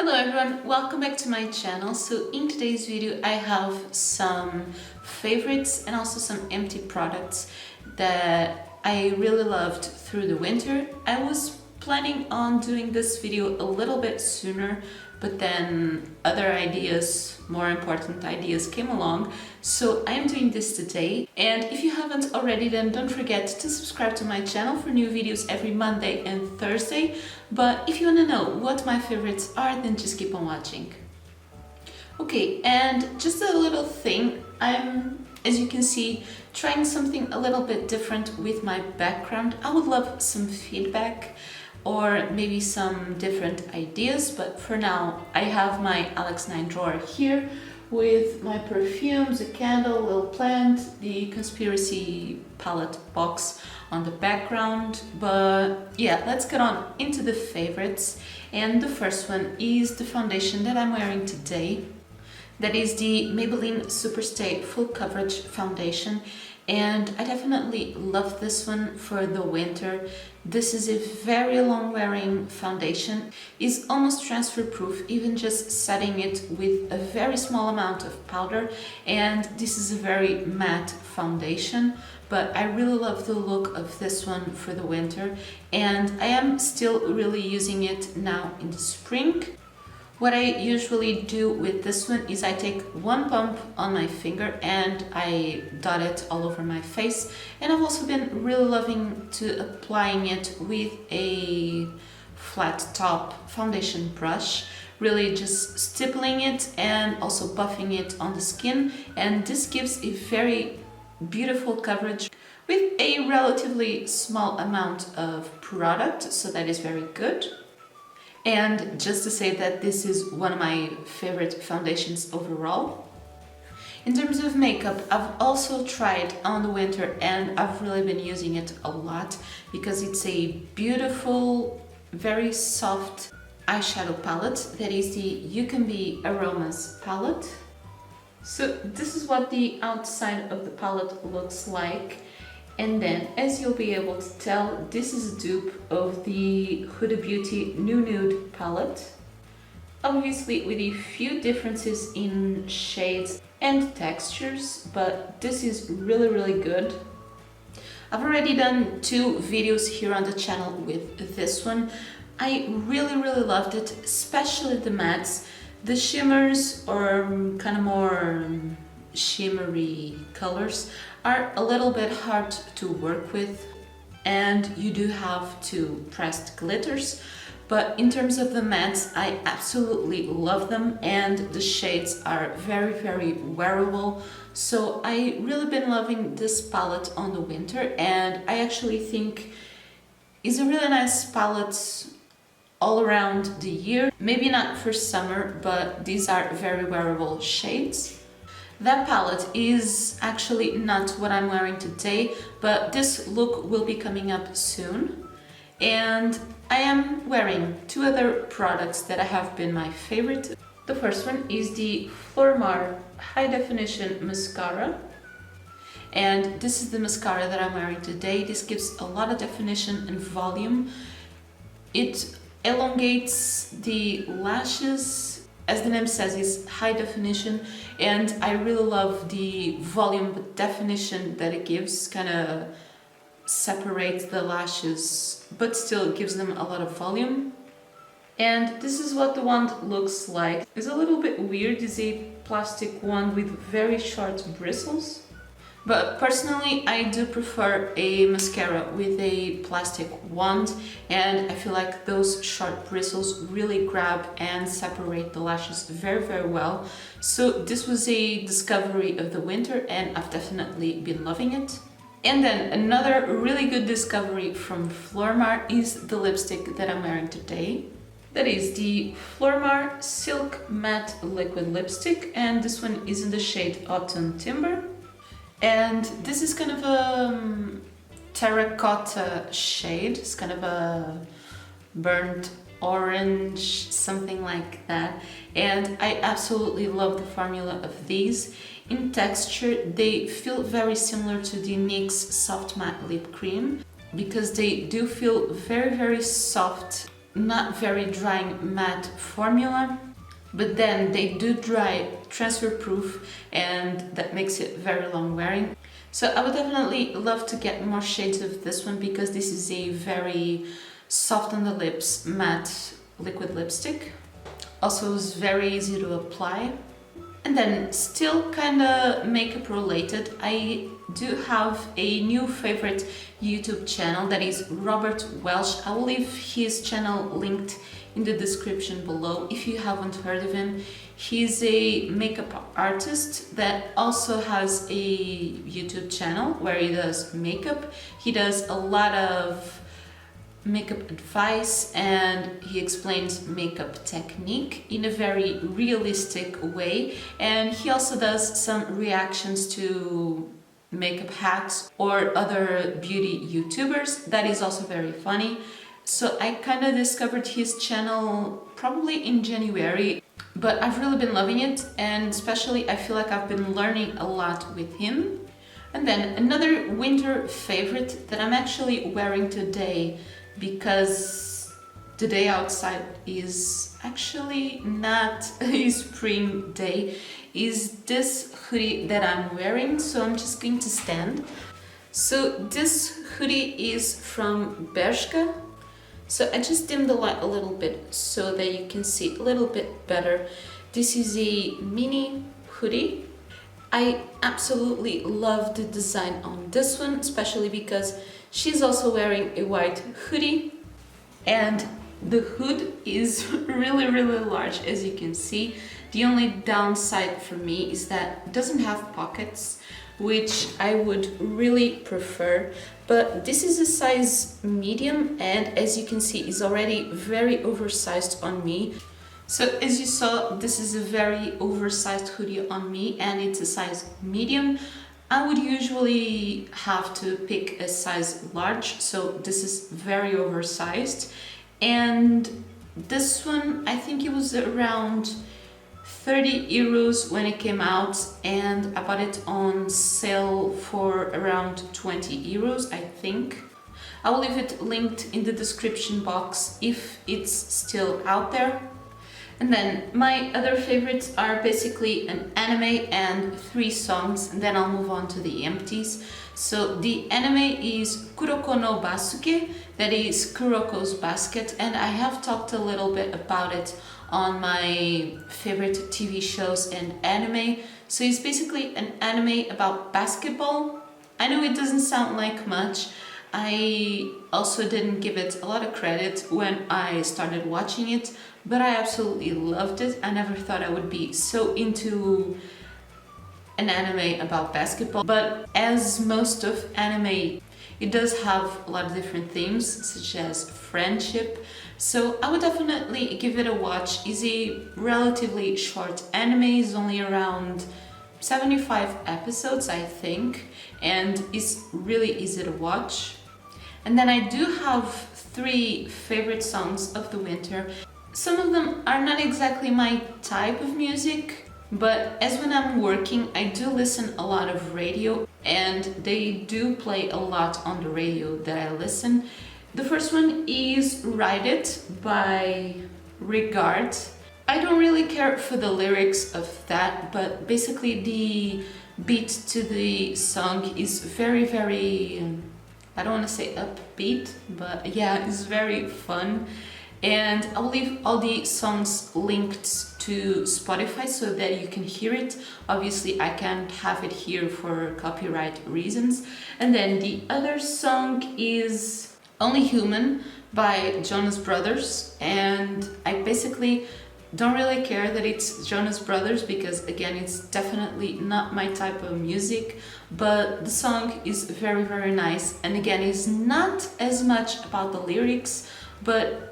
Hello everyone, welcome back to my channel. So in today's video I have some favorites and also some empty products that I really loved through the winter. I was planning on doing this video a little bit sooner, but then other ideas, more important ideas came along. So I'm doing this today. And if you haven't already, then don't forget to subscribe to my channel for new videos every Monday and Thursday. But if you want to know what my favorites are, then just keep on watching. Okay, and just a little thing, I'm, as you can see, trying something a little bit different with my background. I would love some feedback or maybe some different ideas, but for now I have my Alex 9 drawer here with my perfumes, a candle, a little plant, the conspiracy palette box on the background. But yeah, let's get on into the favorites. And the first one is the foundation that I'm wearing today. That is the Maybelline Superstay Full Coverage Foundation, and I definitely love this one for the winter. This is a very long wearing foundation. It's almost transfer proof, even just setting it with a very small amount of powder, and this is a very matte foundation, but I really love the look of this one for the winter, and I am still really using it now in the spring. What I usually do with this one is I take one pump on my finger and I dot it all over my face. And I've also been really loving to applying it with a flat top foundation brush, really just stippling it and also buffing it on the skin. And this gives a very beautiful coverage with a relatively small amount of product, so that is very good. And just to say that this is one of my favorite foundations overall. In terms of makeup, I've also tried on the winter and I've really been using it a lot because it's a beautiful, very soft eyeshadow palette. That is the You Can Be Aromas palette. So this is what the outside of the palette looks like. And then, as you'll be able to tell, this is a dupe of the Hoodie Beauty New Nude palette. Obviously with a few differences in shades and textures, but this is really good. I've already done 2 videos here on the channel with this one. I really loved it, especially the mattes. The shimmers or kind of more shimmery colors are a little bit hard to work with, and you do have to pressed glitters, but in terms of the mattes, I absolutely love them, and the shades are very wearable. So I really been loving this palette on the winter, and I actually think it's a really nice palette all around the year. Maybe not for summer, but these are very wearable shades. That palette is actually not what I'm wearing today, but this look will be coming up soon. And I am wearing 2 other products that have been my favorite. The first one is the Primark High Definition Mascara. And this is the mascara that I'm wearing today. This gives a lot of definition and volume. It elongates the lashes. As the name says, it's high definition, and I really love the volume but definition that it gives. Kind of separates the lashes but still gives them a lot of volume. And this is what the wand looks like. It's a little bit weird. It's a plastic wand with very short bristles. But personally, I do prefer a mascara with a plastic wand, and I feel like those short bristles really grab and separate the lashes very well. So this was a discovery of the winter, and I've definitely been loving it. And then another really good discovery from Primark is the lipstick that I'm wearing today. That is the Primark Silk Matte Liquid Lipstick, and this one is in the shade Autumn Timber. And this is kind of a terracotta shade. It's kind of a burnt orange, something like that. And I absolutely love the formula of these. In texture, they feel very similar to the NYX Soft Matte Lip Cream because they do feel very soft not very drying matte formula, but then they do dry transfer proof, and that makes it very long wearing. So I would definitely love to get more shades of this one, because this is a very soft on the lips matte liquid lipstick. Also it's very easy to apply. And then still kind of makeup related, I do have a new favorite YouTube channel, that is Robert Welsh. I will leave his channel linked in the description below if you haven't heard of him. He's a makeup artist that also has a YouTube channel where he does makeup. He does a lot of makeup advice, and he explains makeup technique in a very realistic way, and he also does some reactions to makeup hacks or other beauty YouTubers. That is also very funny. So I kind of discovered his channel probably in January, but I've really been loving it, and especially I feel like I've been learning a lot with him. And then another winter favorite that I'm actually wearing today, because the day outside is actually not a spring day, is this hoodie that I'm wearing. So I'm just going to stand. So this hoodie is from Bershka. So I just dimmed the light a little bit so that you can see a little bit better. This is a Minnie hoodie. I absolutely love the design on this one, especially because she's also wearing a white hoodie, and the hood is really large, as you can see. The only downside for me is that it doesn't have pockets, which I would really prefer, but this is a size medium, and as you can see is already very oversized on me. So as you saw, this is a very oversized hoodie on me, and it's a size medium. I would usually have to pick a size large, so this is very oversized. And this one, I think it was around 30 euros when it came out, and I bought it on sale for around 20 euros, I think. I will leave it linked in the description box if it's still out there. And then my other favorites are basically an anime and 3 songs, and then I'll move on to the empties. So the anime is Kuroko no Basuke, that is Kuroko's Basket, and I have talked a little bit about it on my favorite TV shows and anime. So it's basically an anime about basketball. I know it doesn't sound like much. I also didn't give it a lot of credit when I started watching it, but I absolutely loved it. I never thought I would be so into an anime about basketball, but as most of anime, it does have a lot of different themes, such as friendship. So I would definitely give it a watch. It's a relatively short anime, it's only around 75 episodes, I think, and it's really easy to watch. And then I do have 3 favorite songs of the winter. Some of them are not exactly my type of music, but as when I'm working, I do listen a lot of radio, and they do play a lot on the radio that I listen. The first one is Ride It by Regard. I don't really care for the lyrics of that, but basically the beat to the song is very, I don't want to say upbeat, but yeah, it's very fun. And I'll leave all the songs linked to Spotify so that you can hear it. Obviously, I can't have it here for copyright reasons. And then the other song is Only Human by Jonas Brothers. And I basically don't really care that it's Jonas Brothers because, again, it's definitely not my type of music. But the song is very, very nice. And again, it's not as much about the lyrics, but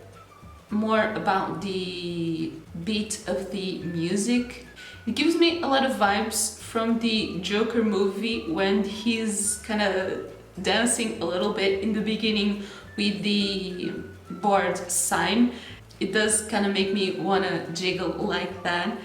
more about the beat of the music. It gives me a lot of vibes from the Joker movie when he's kind of dancing a little bit in the beginning with the board sign. It does kind of make me want to jiggle like that.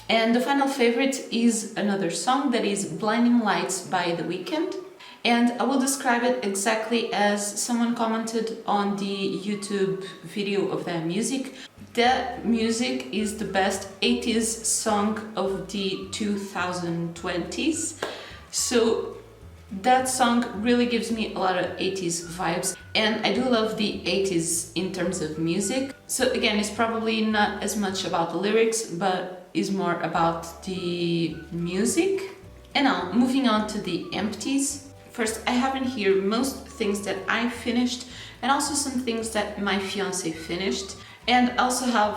And the final favorite is another song that is Blinding Lights by The Weeknd. And I will describe it exactly as someone commented on the YouTube video of their music. That music is the best 80s song of the 2020s. So that song really gives me a lot of 80s vibes, and I do love the 80s in terms of music. So again, it's probably not as much about the lyrics, but is more about the music. And now, moving on to the Empties. First, I have in here most things that I finished and also some things that my fiance finished. And I also have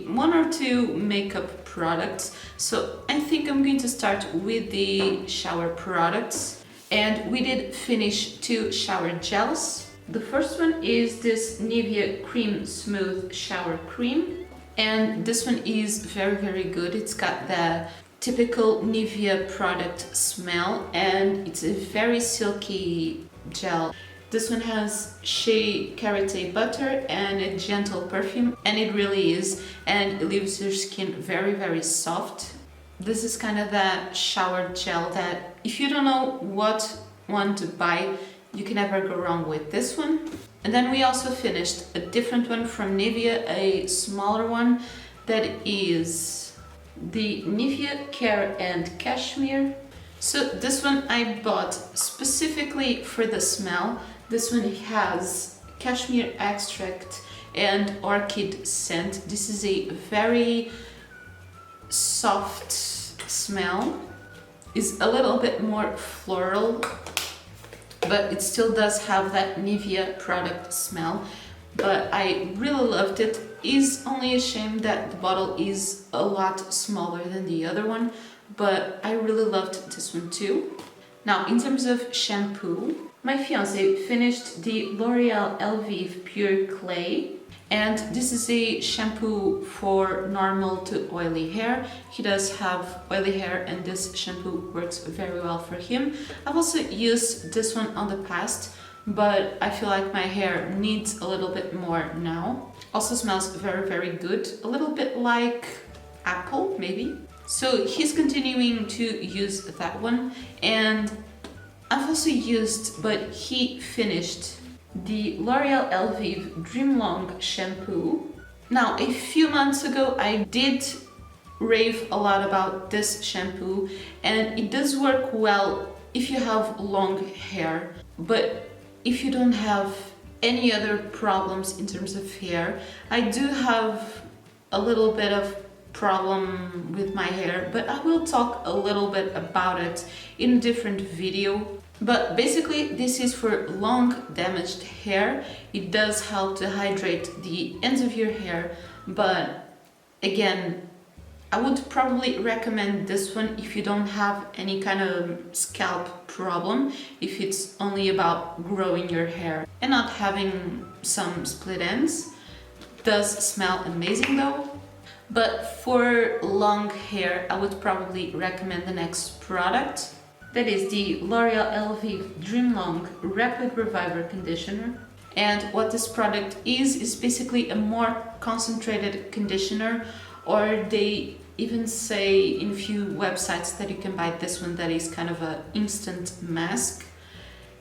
one or two makeup products. So I think I'm going to start with the shower products. And we did finish 2 shower gels. The first one is this Nivea Cream Smooth Shower Cream. And this one is very good. It's got the typical Nivea product smell and it's a very silky gel. This one has shea karité butter and a gentle perfume, and it really is, and it leaves your skin very soft. This is kind of that shower gel that if you don't know what one to buy, you can never go wrong with this one. And then we also finished a different one from Nivea, a smaller one that is the Nivea Care and Cashmere. So this one I bought specifically for the smell. This one has cashmere extract and orchid scent. This is a very soft smell. It's a little bit more floral, but it still does have that Nivea product smell. But I really loved it. It's only a shame that the bottle is a lot smaller than the other one, but I really loved this one too. Now, in terms of shampoo, my fiance finished the L'Oreal Elvive Pure Clay, and this is a shampoo for normal to oily hair. He does have oily hair and this shampoo works very well for him. I've also used this one on the past, but I feel like my hair needs a little bit more now. Also smells very good, a little bit like apple maybe. So he's continuing to use that one, and I've also used, but he finished, the L'Oreal Elvive Dream Long shampoo. Now, a few months ago I did rave a lot about this shampoo, and it does work well if you have long hair, but if you don't have any other problems in terms of hair. I do have a little bit of problem with my hair, but I will talk a little bit about it in a different video. But basically this is for long damaged hair. It does help to hydrate the ends of your hair, but again, I would probably recommend this one if you don't have any kind of scalp problem, if it's only about growing your hair and not having some split ends. It does smell amazing though. But for long hair, I would probably recommend the next product. That is the L'Oreal Elvive Dream Long Rapid Reviver Conditioner. And what this product is basically a more concentrated conditioner, or they even say in few websites that you can buy this one that is kind of an instant mask.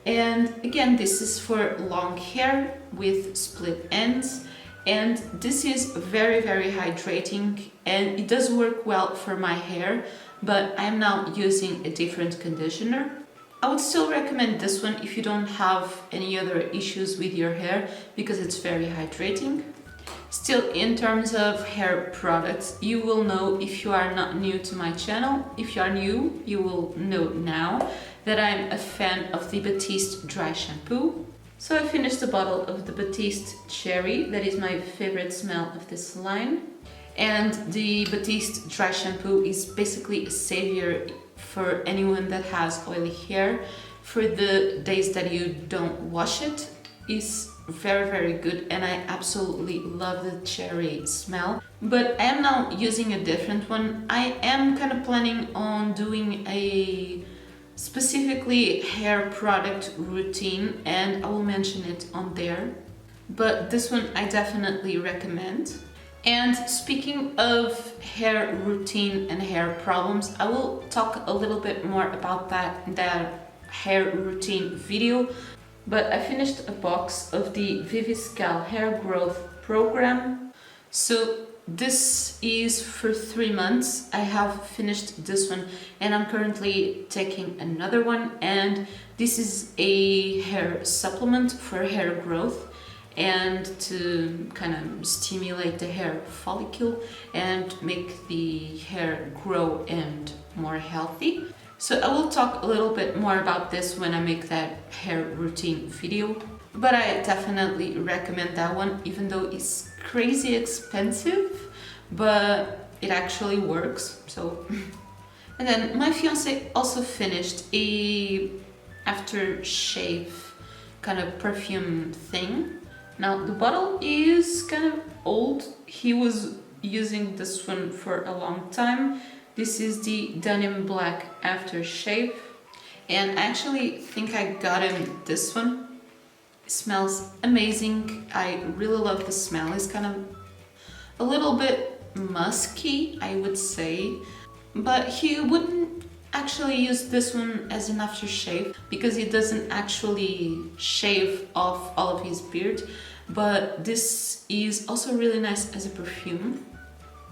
And again, this is for long hair with split ends. And this is very hydrating, and it does work well for my hair, but I'm now using a different conditioner. I would still recommend this one if you don't have any other issues with your hair, because it's very hydrating. Still, in terms of hair products, you will know if you are not new to my channel. If you are new, you will know now that I'm a fan of the Batiste dry shampoo. So I finished the bottle of the Batiste Cherry, that is my favorite smell of this line. And the Batiste dry shampoo is basically a savior for anyone that has oily hair. For the days that you don't wash it, it's very good, and I absolutely love the cherry smell. But I am now using a different one. I am kind of planning on doing a specifically hair product routine, and I will mention it on there. But this one I definitely recommend. And speaking of hair routine and hair problems, I will talk a little bit more about that hair routine video, but I finished a box of the Viviscal hair growth program. So this is for 3 months. I have finished this one and I'm currently taking another one, and this is a hair supplement for hair growth and to kind of stimulate the hair follicle and make the hair grow and more healthy. So I will talk a little bit more about this when I make that hair routine video, but I definitely recommend that one, even though it's crazy expensive, but it actually works. So and then my fiance also finished a aftershave kind of perfume thing. Now the bottle is kind of old. He was using this one for a long time. This is the Denim Black Aftershave, and I actually think I got him this one. It smells amazing. I really love the smell. It's kind of a little bit musky, I would say, but he wouldn't actually use this one as an aftershave because it doesn't actually shave off all of his beard, but this is also really nice as a perfume.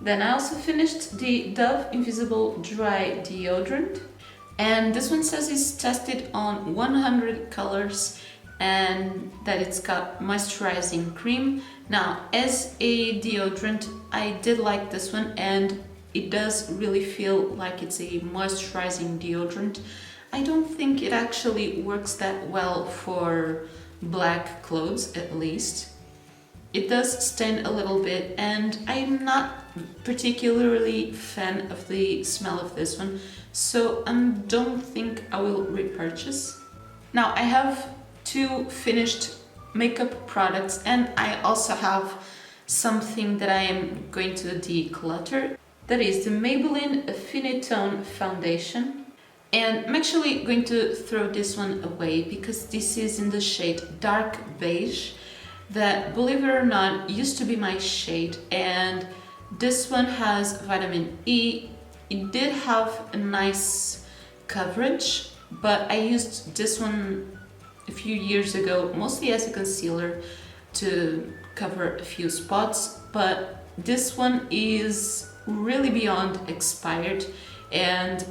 Then I also finished the Dove Invisible Dry Deodorant, and this one says it's tested on 100 colors and that it's got moisturizing cream. Now, as a deodorant, I did like this one, and it does really feel like it's a moisturizing deodorant. I don't think it actually works that well for black clothes, at least. It does stain a little bit, and I'm not particularly fan of the smell of this one, so I don't think I will repurchase. Now I have 2 finished makeup products, and I also have something that I am going to declutter. That is the Maybelline Affinitone foundation, and I'm actually going to throw this one away because this is in the shade Dark Beige, that, believe it or not, used to be my shade, and this one has vitamin E. It did have a nice coverage, but I used this one a few years ago mostly as a concealer to cover a few spots, but this one is really beyond expired, and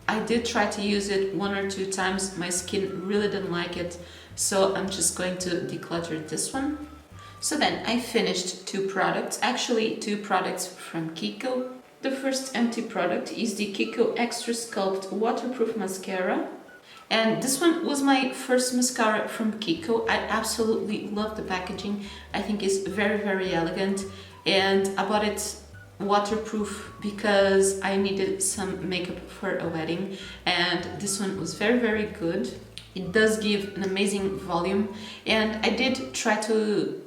I did try to use it 1 or 2 times. My skin really didn't like it, so I'm just going to declutter this one. So then I finished 2 products, actually 2 products from Kiko. The first empty product is the Kiko Extra Sculpt Waterproof Mascara, and this one was my first mascara from Kiko. I absolutely love the packaging. I think it's very elegant, and I bought it waterproof because I needed some makeup for a wedding, and this one was very good. It does give an amazing volume, and I did try to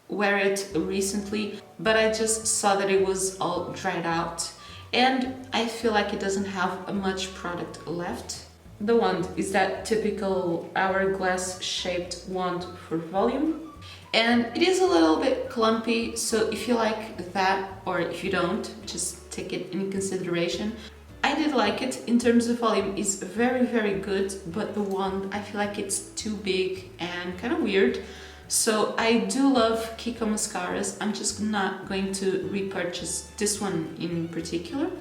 wear it recently, but I just saw that it was all dried out, and I feel like it doesn't have much product left. The wand is that typical hourglass shaped wand for volume, and it is a little bit clumpy, so if you like that, or if you don't, just take it in consideration. I did like it. In terms of volume, it's very good, but the wand, I feel like it's too big and kind of weird. So I do love Kiko mascaras. I'm just not going to repurchase this one in particular,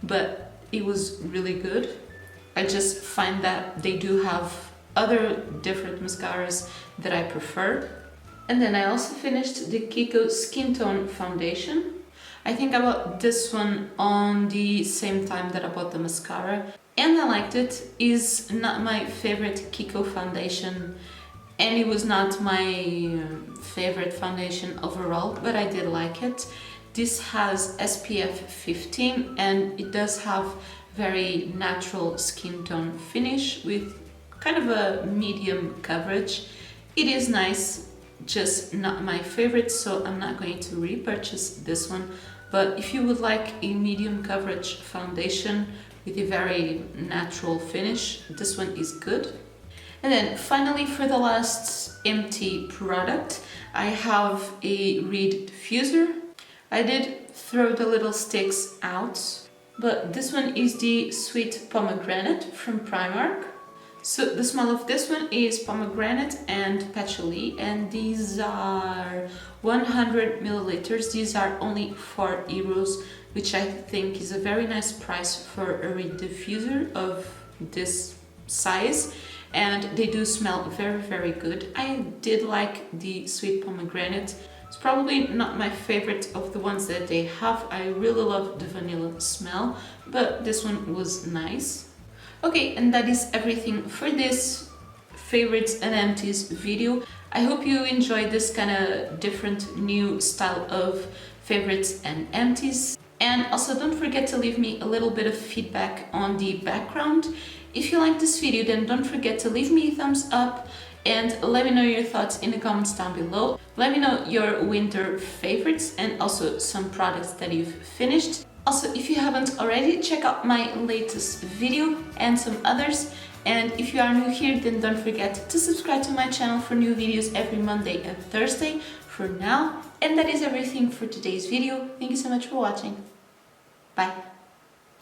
but it was really good. I just find that they do have other different mascaras that I prefer. And then I also finished the Kiko Skin Tone Foundation. I think I bought this one on the same time that I bought the mascara, and I liked it. It's not my favorite Kiko foundation, and it was not my favorite foundation overall, but I did like it. This has SPF 15, and it does have very natural skin tone finish with kind of a medium coverage. It is nice, just not my favorite, so I'm not going to repurchase this one. But if you would like a medium coverage foundation with a very natural finish, this one is good. And then finally, for the last empty product, I have a Reed diffuser. I did throw the little sticks out, but this one is the Sweet Pomegranate from Primark. So the smell of this one is pomegranate and patchouli, and these are 100 milliliters. These are only 4 euros, which I think is a very nice price for a reed diffuser of this size, and they do smell very, very good. I did like the sweet pomegranate. It's probably not my favorite of the ones that they have. I really love the vanilla smell, but this one was nice. Okay, and that is everything for this favorites and empties video. I hope you enjoyed this kind of different new style of favorites and empties. And also don't forget to leave me a little bit of feedback on the background. If you like this video, then don't forget to leave me a thumbs up and let me know your thoughts in the comments down below. Let me know your winter favorites and also some products that you've finished. Also, if you haven't already, check out my latest video and some others. And if you are new here, then don't forget to subscribe to my channel for new videos every Monday and Thursday for now. And that is everything for today's video. Thank you so much for watching. Bye.